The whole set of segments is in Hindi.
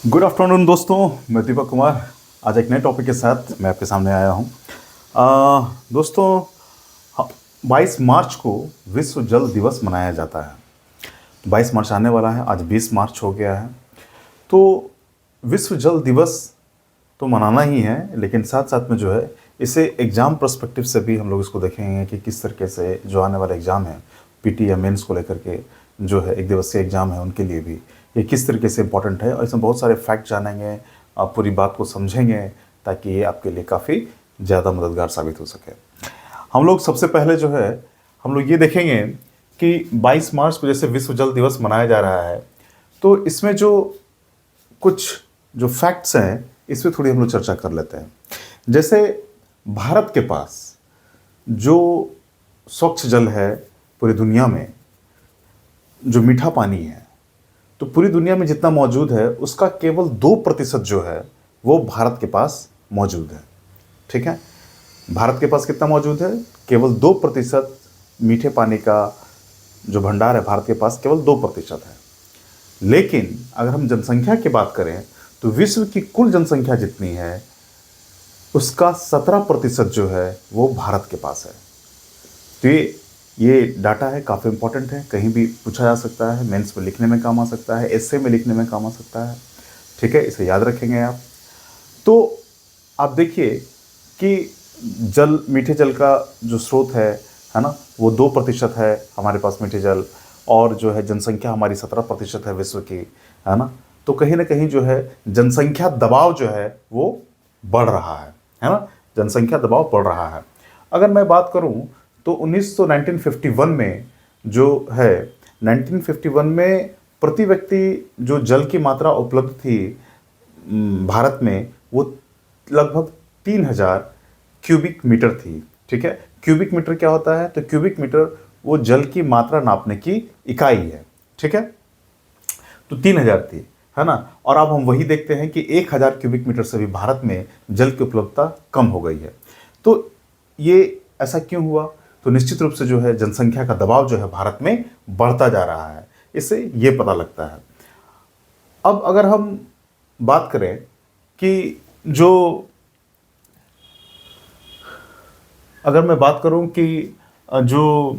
गुड आफ्टरनून दोस्तों, मैं दीपक कुमार आज एक नए टॉपिक के साथ मैं आपके सामने आया हूँ। दोस्तों, 22 मार्च को विश्व जल दिवस मनाया जाता है। 22 मार्च आने वाला है, आज 20 मार्च हो गया है। तो विश्व जल दिवस तो मनाना ही है, लेकिन साथ साथ में जो है इसे एग्ज़ाम पर्सपेक्टिव से भी हम लोग इसको देखेंगे कि किस तरीके से जो आने वाले एग्ज़ाम है पीटी या मेंस को लेकर के जो है एक दिवसीय एग्ज़ाम है उनके लिए भी ये किस तरीके से इम्पोर्टेंट है, और इसमें बहुत सारे फैक्ट जानेंगे, आप पूरी बात को समझेंगे ताकि ये आपके लिए काफ़ी ज़्यादा मददगार साबित हो सके। हम लोग सबसे पहले जो है हम लोग ये देखेंगे कि 22 मार्च को जैसे विश्व जल दिवस मनाया जा रहा है, तो इसमें जो कुछ जो फैक्ट्स हैं इस पर थोड़ी हम लोग चर्चा कर लेते हैं। जैसे भारत के पास जो स्वच्छ जल है पूरी दुनिया में, जो मीठा पानी है, तो पूरी दुनिया में जितना मौजूद है उसका केवल 2% जो है वो भारत के पास मौजूद है। ठीक है, भारत के पास कितना मौजूद है? केवल 2% मीठे पानी का जो भंडार है भारत के पास केवल 2% है। लेकिन अगर हम जनसंख्या की बात करें तो विश्व की कुल जनसंख्या जितनी है उसका 17% जो है वो भारत के पास है। तो ये डाटा है, काफ़ी इंपॉर्टेंट है, कहीं भी पूछा जा सकता है, मेंस में लिखने में काम आ सकता है, एस्से में लिखने में काम आ सकता है। ठीक है, इसे याद रखेंगे आप। तो आप देखिए कि जल, मीठे जल का जो स्रोत है ना, वो 2% है हमारे पास मीठे जल, और जो है जनसंख्या हमारी 17% है विश्व की, है ना। तो कहीं ना कहीं जो है जनसंख्या दबाव जो है वो बढ़ रहा है ना, जनसंख्या दबाव बढ़ रहा है। अगर मैं बात करूं तो 1951 में जो है 1951 में प्रति व्यक्ति जो जल की मात्रा उपलब्ध थी भारत में वो लगभग 3000 क्यूबिक मीटर थी। ठीक है, क्यूबिक मीटर क्या होता है? तो क्यूबिक मीटर वो जल की मात्रा नापने की इकाई है। ठीक है, तो 3000 थी, है ना। और अब हम वही देखते हैं कि 1000 क्यूबिक मीटर से भी भारत में जल की उपलब्धता कम हो गई है। तो ये ऐसा क्यों हुआ? तो निश्चित रूप से जो है जनसंख्या का दबाव जो है भारत में बढ़ता जा रहा है, इससे ये पता लगता है। अब अगर हम बात करें कि जो अगर मैं बात करूं कि जो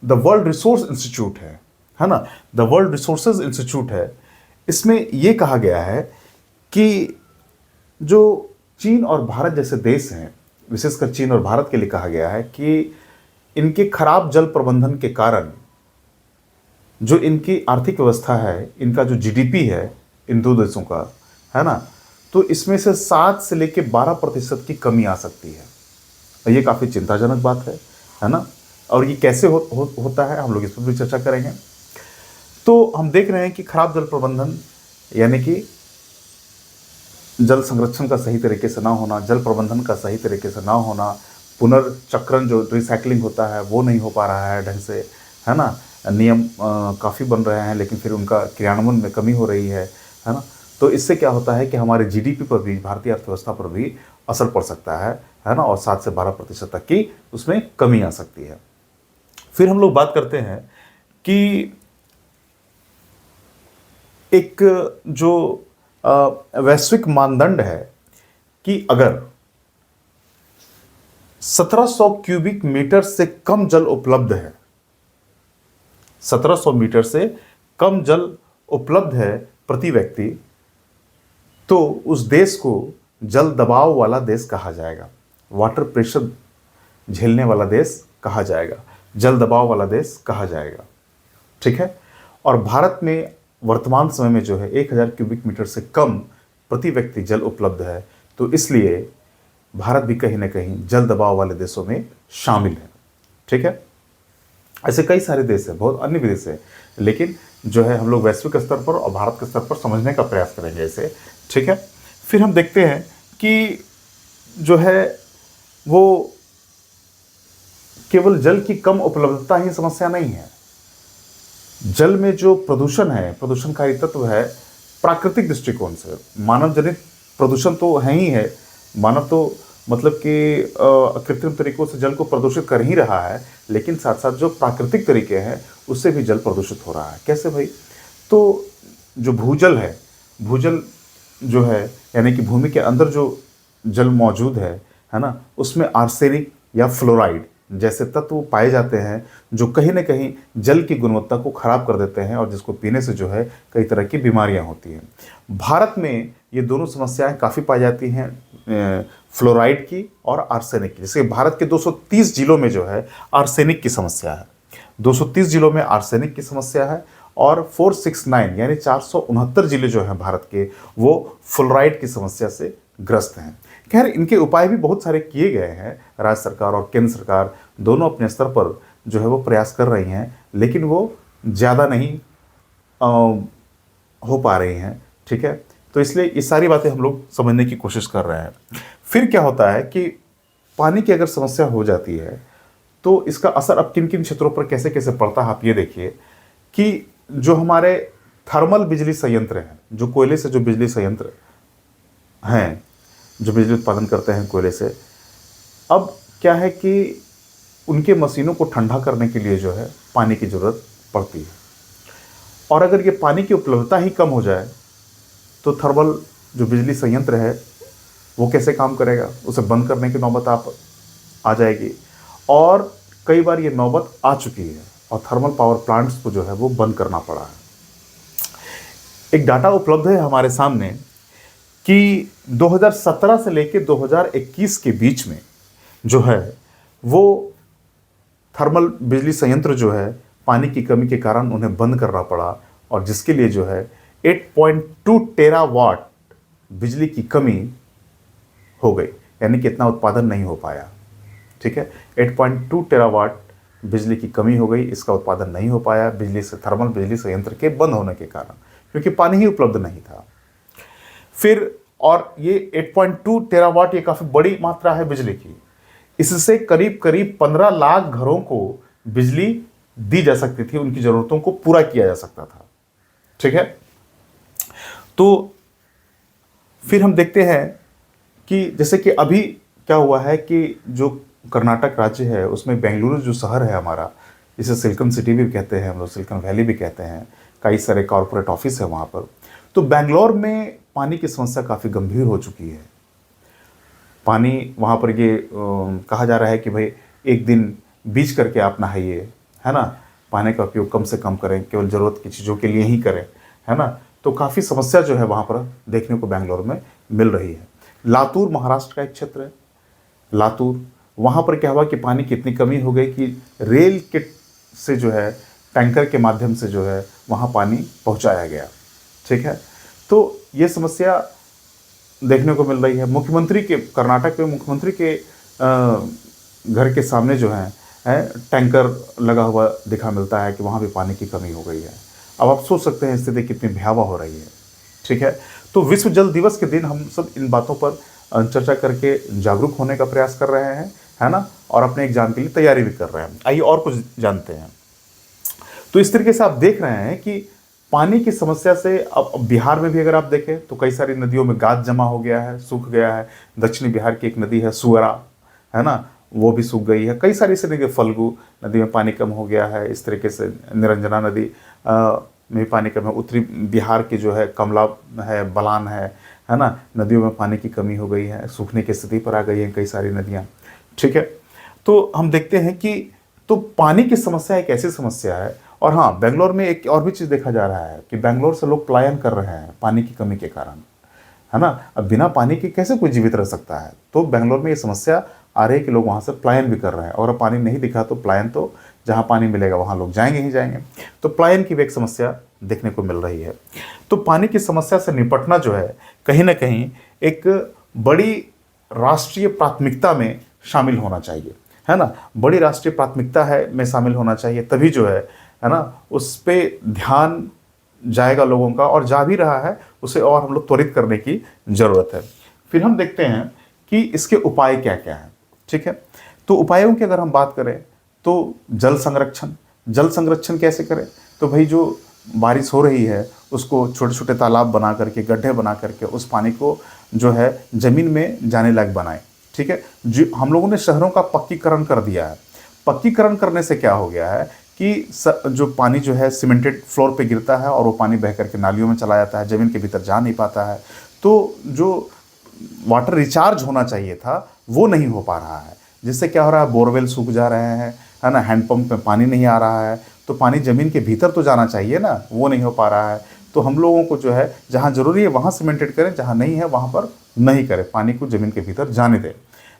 द वर्ल्ड रिसोर्स इंस्टीट्यूट है ना, द वर्ल्ड रिसोर्सेज इंस्टीट्यूट है, इसमें यह कहा गया है कि जो चीन और भारत जैसे देश हैं, विशेषकर चीन और भारत के लिए कहा गया है कि इनके खराब जल प्रबंधन के कारण जो इनकी आर्थिक व्यवस्था है, इनका जो जीडीपी है इन दो देशों का, है ना, तो इसमें से 7 से लेकर 12% की कमी आ सकती है। और ये काफ़ी चिंताजनक बात है ना। और ये कैसे होता है हम लोग इस पर भी चर्चा करेंगे। तो हम देख रहे हैं कि खराब जल प्रबंधन यानी कि जल संरक्षण का सही तरीके से ना होना, जल प्रबंधन का सही तरीके से ना होना, पुनर्चक्रण जो रिसाइकलिंग होता है वो नहीं हो पा रहा है ढंग से, है ना। नियम काफ़ी बन रहे हैं लेकिन फिर उनका क्रियान्वयन में कमी हो रही है ना। तो इससे क्या होता है कि हमारे जीडीपी पर भी, भारतीय अर्थव्यवस्था पर भी असर पड़ सकता है ना, और 7 से 12% तक की उसमें कमी आ सकती है। फिर हम लोग बात करते हैं कि एक जो वैश्विक मानदंड है कि अगर 1700 क्यूबिक मीटर से कम जल उपलब्ध है, 1700 मीटर से कम जल उपलब्ध है प्रति व्यक्ति, तो उस देश को जल दबाव वाला देश कहा जाएगा, वाटर प्रेशर झेलने वाला देश कहा जाएगा, जल दबाव वाला देश कहा जाएगा। ठीक है, और भारत में वर्तमान समय में जो है 1000 क्यूबिक मीटर से कम प्रति व्यक्ति जल उपलब्ध है, तो इसलिए भारत भी कहीं ना कहीं जल दबाव वाले देशों में शामिल है। ठीक है, ऐसे कई सारे देश हैं, बहुत अन्य भी देश हैं, लेकिन जो है हम लोग वैश्विक स्तर पर और भारत के स्तर पर समझने का प्रयास करेंगे इसे। ठीक है, फिर हम देखते हैं कि जो है वो केवल जल की कम उपलब्धता ही समस्या नहीं है। जल में जो प्रदूषण है, प्रदूषणकारी तत्व है, प्राकृतिक दृष्टिकोण से मानव जनित प्रदूषण तो है ही है। मानव तो मतलब कि कृत्रिम तरीकों से जल को प्रदूषित कर ही रहा है, लेकिन साथ साथ जो प्राकृतिक तरीके हैं उससे भी जल प्रदूषित हो रहा है। कैसे भाई? तो जो भूजल है, भूजल जो है, यानी कि भूमि के अंदर जो जल मौजूद है ना, उसमें आर्सेनिक या फ्लोराइड जैसे तत्व पाए जाते हैं जो कहीं ना कहीं जल की गुणवत्ता को खराब कर देते हैं और जिसको पीने से जो है कई तरह की बीमारियां होती हैं। भारत में ये दोनों समस्याएं काफ़ी पाई जाती हैं, फ्लोराइड की और आर्सेनिक की। जैसे भारत के 230 जिलों में जो है आर्सेनिक की समस्या है, 230 जिलों में आर्सेनिक की समस्या है, और 469 यानी 469 जिले जो हैं भारत के, वो फ्लोराइड की समस्या से ग्रस्त हैं। खैर, इनके उपाय भी बहुत सारे किए गए हैं, राज्य सरकार और केंद्र सरकार दोनों अपने स्तर पर जो है वो प्रयास कर रही हैं, लेकिन वो ज़्यादा नहीं हो पा रही हैं। ठीक है, तो इसलिए ये सारी बातें हम लोग समझने की कोशिश कर रहे हैं। फिर क्या होता है कि पानी की अगर समस्या हो जाती है तो इसका असर अब किन किन क्षेत्रों पर कैसे कैसे पड़ता है, आप ये देखिए कि जो हमारे थर्मल बिजली संयंत्र हैं, जो कोयले से जो बिजली संयंत्र हैं, जो बिजली उत्पादन करते हैं कोयले से, अब क्या है कि उनके मशीनों को ठंडा करने के लिए जो है पानी की ज़रूरत पड़ती है। और अगर ये पानी की उपलब्धता ही कम हो जाए तो थर्मल जो बिजली संयंत्र है वो कैसे काम करेगा, उसे बंद करने की नौबत आप आ जाएगी। और कई बार ये नौबत आ चुकी है और थर्मल पावर प्लांट्स को जो है वो बंद करना पड़ा है। एक डाटा उपलब्ध है हमारे सामने कि 2017 से लेकर 2021 के बीच में जो है वो थर्मल बिजली संयंत्र जो है पानी की कमी के कारण उन्हें बंद करना पड़ा, और जिसके लिए जो है 8.2 टेरावाट बिजली की कमी हो गई, यानी कि इतना उत्पादन नहीं हो पाया। ठीक है, 8.2 टेरावाट बिजली की कमी हो गई, इसका उत्पादन नहीं हो पाया बिजली से, थर्मल बिजली संयंत्र के बंद होने के कारण, क्योंकि पानी ही उपलब्ध नहीं था। फिर और ये 8.2 टेरावाट ये काफ़ी बड़ी मात्रा है बिजली की, इससे करीब करीब 15 लाख घरों को बिजली दी जा सकती थी, उनकी ज़रूरतों को पूरा किया जा सकता था। ठीक है, तो फिर हम देखते हैं कि जैसे कि अभी क्या हुआ है कि जो कर्नाटक राज्य है उसमें बेंगलुरु जो शहर है हमारा, इसे सिलिकॉन सिटी भी कहते हैं हम लोग, सिलिकॉन वैली भी कहते हैं, कई सारे कॉरपोरेट ऑफिस है वहाँ पर। तो बेंगलोर में पानी की समस्या काफ़ी गंभीर हो चुकी है। पानी वहाँ पर ये कहा जा रहा है कि भाई एक दिन बीच करके आप नहाइए, है ना, पानी का उपयोग कम से कम करें, केवल ज़रूरत की चीज़ों के लिए ही करें, है ना। तो काफ़ी समस्या जो है वहाँ पर देखने को बेंगलोर में मिल रही है। लातूर महाराष्ट्र का एक क्षेत्र है, लातूर, वहाँ पर क्या हुआ कि पानी की इतनी कमी हो गई कि रेल के से जो है टैंकर के माध्यम से जो है वहाँ पानी पहुँचाया गया। ठीक है, तो ये समस्या देखने को मिल रही है। मुख्यमंत्री के, कर्नाटक में मुख्यमंत्री के घर के सामने जो है टैंकर लगा हुआ दिखा मिलता है कि वहाँ भी पानी की कमी हो गई है। अब आप सोच सकते हैं स्थिति कितनी भयावह हो रही है। ठीक है, तो विश्व जल दिवस के दिन हम सब इन बातों पर चर्चा करके जागरूक होने का प्रयास कर रहे हैं, है ना, और अपने एग्जाम के लिए तैयारी भी कर रहे हैं। आइए और कुछ जानते हैं। तो इस तरीके से आप देख रहे हैं कि पानी की समस्या से अब बिहार में भी अगर आप देखें तो कई सारी नदियों में गाद जमा हो गया है, सूख गया है। दक्षिणी बिहार की एक नदी है सुअरा, है ना, वो भी सूख गई है। कई सारी ऐसी नदी, फल्गु नदी में पानी कम हो गया है। इस तरीके से निरंजना नदी में पानी कम है। उत्तरी बिहार की जो है कमला है, बलान है ना, नदियों में पानी की कमी हो गई है, सूखने की स्थिति पर आ गई हैं कई सारी नदियाँ। ठीक है, तो हम देखते हैं कि तो पानी की समस्या एक ऐसी समस्या है। और हाँ, बेंगलोर में एक और भी चीज़ देखा जा रहा है कि बेंगलोर से लोग पलायन कर रहे हैं पानी की कमी के कारण, है ना। अब बिना पानी के कैसे कोई जीवित रह सकता है, तो बेंगलोर में ये समस्या आ रही है कि लोग वहाँ से पलायन भी कर रहे हैं। और अब पानी नहीं दिखा तो पलायन, तो जहाँ पानी मिलेगा वहाँ लोग जाएंगे ही जाएंगे। तो पलायन की भी एक समस्या देखने को मिल रही है। तो पानी की समस्या से निपटना जो है कहीं ना कहीं एक बड़ी राष्ट्रीय प्राथमिकता में शामिल होना चाहिए, है ना। बड़ी राष्ट्रीय प्राथमिकता में शामिल होना चाहिए, तभी जो है ना, उस पर ध्यान जाएगा लोगों का, और जा भी रहा है, उसे और हम लोग त्वरित करने की ज़रूरत है। फिर हम देखते हैं कि इसके उपाय क्या क्या हैं। ठीक है, तो उपायों की अगर हम बात करें तो जल संरक्षण कैसे करें, तो भाई जो बारिश हो रही है उसको छोटे छोटे तालाब बना करके, गड्ढे बना करके उस पानी को जो है ज़मीन में जाने लायक बनाएं। ठीक है, जो हम लोगों ने शहरों का पक्कीकरण कर दिया है। पक्कीकरण करने से क्या हो गया है जो पानी जो है सीमेंटेड फ्लोर पे गिरता है और वो पानी बह करके नालियों में चला जाता है, ज़मीन के भीतर जा नहीं पाता है। तो जो वाटर रिचार्ज होना चाहिए था वो नहीं हो पा रहा है, जिससे क्या हो रहा है, बोरवेल सूख जा रहे हैं, है ना, हैंडपंप में पानी नहीं आ रहा है। तो पानी ज़मीन के भीतर तो जाना चाहिए ना, वो नहीं हो पा रहा है। तो हम लोगों को जो है जहाँ ज़रूरी है वहाँ सीमेंटेड करें, जहाँ नहीं है वहाँ पर नहीं करें, पानी को ज़मीन के भीतर जाने दें।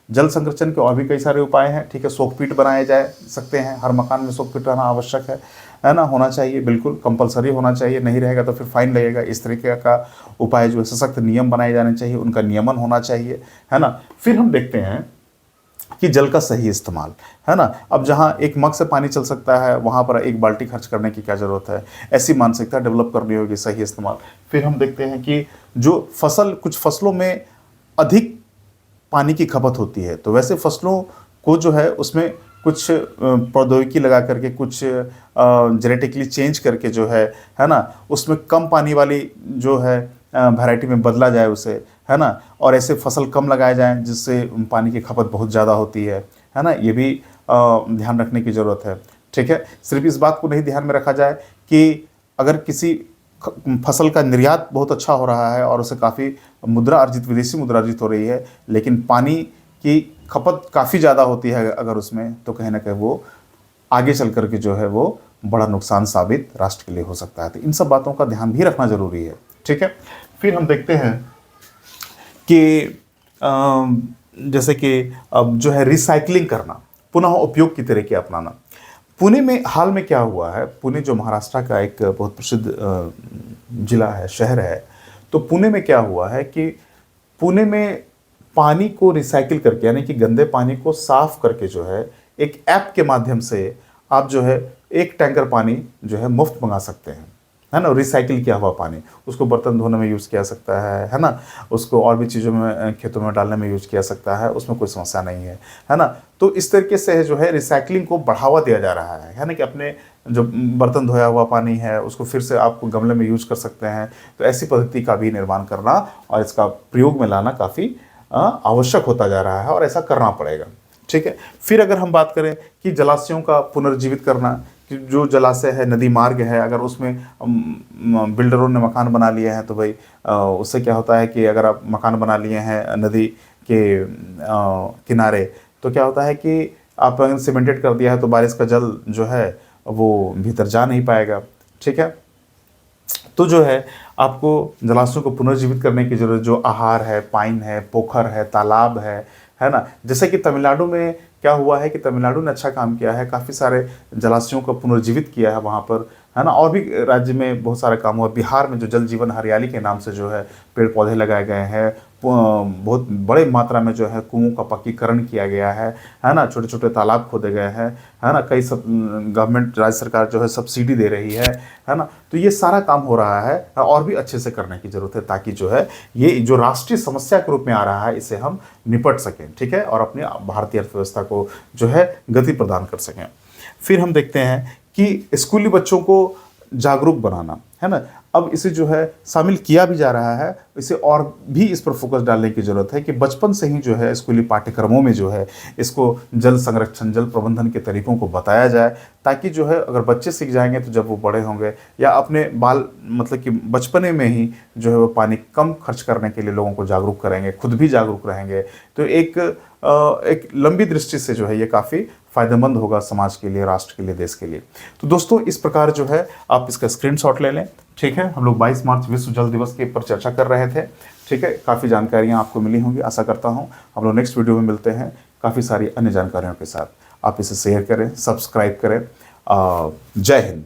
जल संरक्षण के और भी कई सारे उपाय हैं, ठीक है। सोकपीट बनाए जा सकते हैं, हर मकान में सोकपीट रहना आवश्यक है ना, होना चाहिए, बिल्कुल कंपलसरी होना चाहिए, नहीं रहेगा तो फिर फाइन लगेगा। इस तरीके का उपाय जो है, सशक्त नियम बनाए जाने चाहिए, उनका नियमन होना चाहिए, है ना। फिर हम देखते हैं कि जल का सही इस्तेमाल, है ना। अब जहाँ एक मग से पानी चल सकता है वहाँ पर एक बाल्टी खर्च करने की क्या ज़रूरत है, ऐसी मानसिकता डेवलप करनी होगी, सही इस्तेमाल। फिर हम देखते हैं कि जो कुछ फसलों में अधिक पानी की खपत होती है, तो वैसे फसलों को जो है उसमें कुछ प्रौद्योगिकी लगा करके, कुछ जेनेटिकली चेंज करके जो है ना, उसमें कम पानी वाली जो है वैरायटी में बदला जाए उसे, है ना। और ऐसे फसल कम लगाए जाएं जिससे पानी की खपत बहुत ज़्यादा होती है ना। ये भी ध्यान रखने की ज़रूरत है, ठीक है। सिर्फ इस बात को नहीं ध्यान में रखा जाए कि अगर किसी फसल का निर्यात बहुत अच्छा हो रहा है और उसे काफ़ी विदेशी मुद्रा अर्जित हो रही है, लेकिन पानी की खपत काफ़ी ज़्यादा होती है अगर उसमें, तो कहीं ना कहीं वो आगे चल कर के जो है वो बड़ा नुकसान साबित राष्ट्र के लिए हो सकता है। तो इन सब बातों का ध्यान भी रखना ज़रूरी है, ठीक है। फिर हम देखते हैं कि जैसे कि अब जो है रिसाइकलिंग करना, पुनः उपयोग की तरीके अपनाना। पुणे में हाल में क्या हुआ है, पुणे जो महाराष्ट्र का एक बहुत प्रसिद्ध जिला है, शहर है, तो पुणे में क्या हुआ है कि पुणे में पानी को रिसाइकिल करके, यानी कि गंदे पानी को साफ करके जो है एक ऐप के माध्यम से आप जो है एक टैंकर पानी जो है मुफ्त मंगा सकते हैं, है ना। रिसाइकिल किया हुआ पानी, उसको बर्तन धोने में यूज़ किया सकता है ना, उसको और भी चीज़ों में, खेतों में डालने में यूज़ किया सकता है, उसमें कोई समस्या नहीं है ना। तो इस तरीके से जो है रिसाइकलिंग को बढ़ावा दिया जा रहा है ना, कि अपने जो बर्तन धोया हुआ पानी है उसको फिर से आप गमले में यूज़ कर सकते हैं। तो ऐसी पद्धति का भी निर्माण करना और इसका प्रयोग में लाना काफ़ी आवश्यक होता जा रहा है और ऐसा करना पड़ेगा, ठीक है। फिर अगर हम बात करें कि जलाशयों का पुनर्जीवित करना, कि जो जलाशय है, नदी मार्ग है, अगर उसमें बिल्डरों ने मकान बना लिए हैं तो भाई उससे क्या होता है कि अगर आप मकान बना लिए हैं नदी के किनारे, तो क्या होता है कि आप अगर सीमेंटेड कर दिया है तो बारिश का जल जो है वो भीतर जा नहीं पाएगा, ठीक है। तो जो है आपको जलाशयों को पुनर्जीवित करने की जरूरत, जो आहार है, पाइन है, पोखर है, तालाब है ना। जैसे कि तमिलनाडु में क्या हुआ है कि तमिलनाडु ने अच्छा काम किया है, काफ़ी सारे जलाशयों को पुनर्जीवित किया है वहाँ पर, है ना। और भी राज्य में बहुत सारे काम हुआ। बिहार में जो जल जीवन हरियाली के नाम से जो है पेड़ पौधे लगाए गए हैं, बहुत बड़े मात्रा में जो है कुओं का पक्कीकरण किया गया है ना। छोटे छोटे तालाब खोदे गए हैं, है ना। कई सब गवर्नमेंट, राज्य सरकार जो है सब्सिडी दे रही है ना। तो ये सारा काम हो रहा है और भी अच्छे से करने की ज़रूरत है, ताकि जो है ये जो राष्ट्रीय समस्या के रूप में आ रहा है इसे हम निपट सकें, ठीक है, और अपनी भारतीय अर्थव्यवस्था को जो है गति प्रदान कर सकें। फिर हम देखते हैं कि स्कूली बच्चों को जागरूक बनाना, है ना। अब इसे जो है शामिल किया भी जा रहा है, इसे और भी इस पर फोकस डालने की ज़रूरत है कि बचपन से ही जो है स्कूली पाठ्यक्रमों में जो है इसको जल संरक्षण, जल प्रबंधन के तरीकों को बताया जाए, ताकि जो है अगर बच्चे सीख जाएंगे तो जब वो बड़े होंगे या अपने मतलब कि बचपने में ही जो है वो पानी कम खर्च करने के लिए लोगों को जागरूक करेंगे, खुद भी जागरूक रहेंगे। तो एक लंबी दृष्टि से जो है ये काफ़ी फ़ायदेमंद होगा समाज के लिए, राष्ट्र के लिए, देश के लिए। तो दोस्तों इस प्रकार जो है आप इसका स्क्रीनशॉट ले लें, ठीक है। हम लोग 22 मार्च विश्व जल दिवस के ऊपर चर्चा कर रहे थे, ठीक है। काफ़ी जानकारियाँ आपको मिली होंगी, आशा करता हूँ। हम लोग नेक्स्ट वीडियो में मिलते हैं काफ़ी सारी अन्य जानकारियों के साथ। आप इसे शेयर करें, सब्सक्राइब करें। जय हिंद।